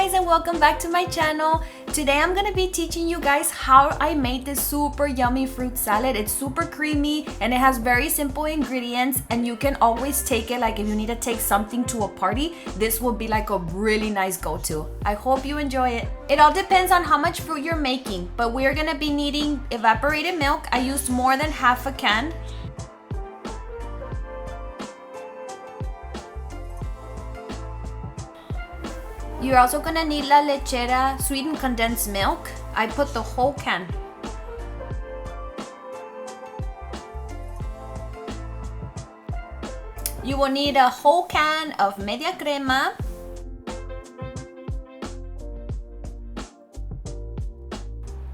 guys, and welcome back to my channel. Today I'm gonna be teaching you guys how I made this super yummy fruit salad. It's super creamy and it has very simple ingredients, and you can always take it, like if you need to take something to a party, this will be like a really nice go-to. I hope you enjoy it. It all depends on how much fruit you're making, but we're gonna be needing evaporated milk. I used more than half a can. You're also gonna need La Lechera sweetened condensed milk. I put the whole can. You will need a whole can of media crema,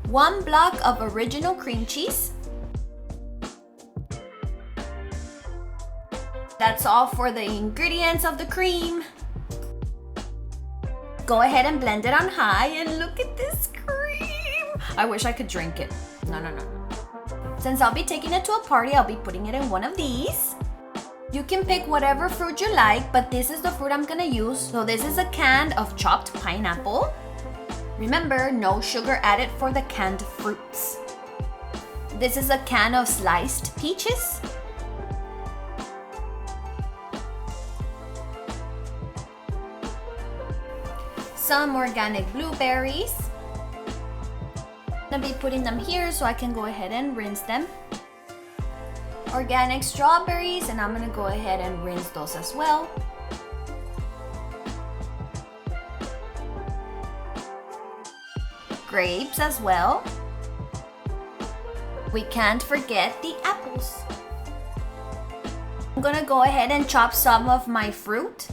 one block of original cream cheese. That's all for the ingredients of the cream. Go ahead and blend it on high, and look at this cream. I wish I could drink it. No. Since I'll be taking it to a party, I'll be putting it in one of these. You can pick whatever fruit you like, but this is the fruit I'm gonna use. So this is a can of chopped pineapple. Remember, no sugar added for the canned fruits. This is a can of sliced peaches. Some organic blueberries. I'm gonna be putting them here so I can go ahead and rinse them. Organic strawberries, and I'm gonna go ahead and rinse those as well. Grapes as well. We can't forget the apples. I'm gonna go ahead and chop some of my fruit.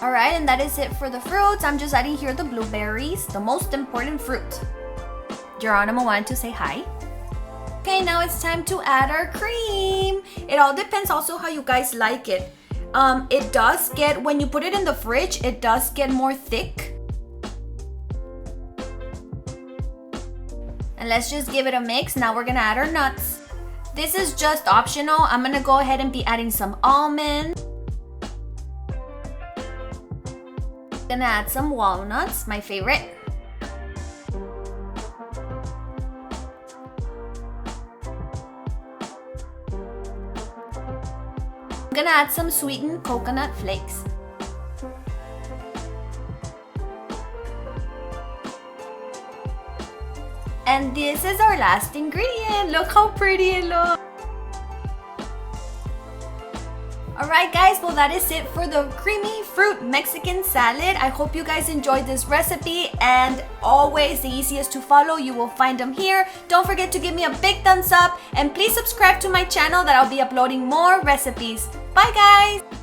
Alright, and that is it for the fruits. I'm just adding here the blueberries, the most important fruit. Geronimo wanted to say hi. Okay, now it's time to add our cream. It all depends also how you guys like it. It does get, when you put it in the fridge, it does get more thick. And let's just give it a mix. Now we're gonna add our nuts. This is just optional. I'm gonna go ahead and be adding some almonds. Gonna add some walnuts, my favorite. I'm gonna add some sweetened coconut flakes. And this is our last ingredient. Look how pretty it looks. Alright guys, well that is it for the creamy fruit Mexican salad. I hope you guys enjoyed this recipe, and always the easiest to follow. You will find them here. Don't forget to give me a big thumbs up, and please subscribe to my channel that I'll be uploading more recipes. Bye guys!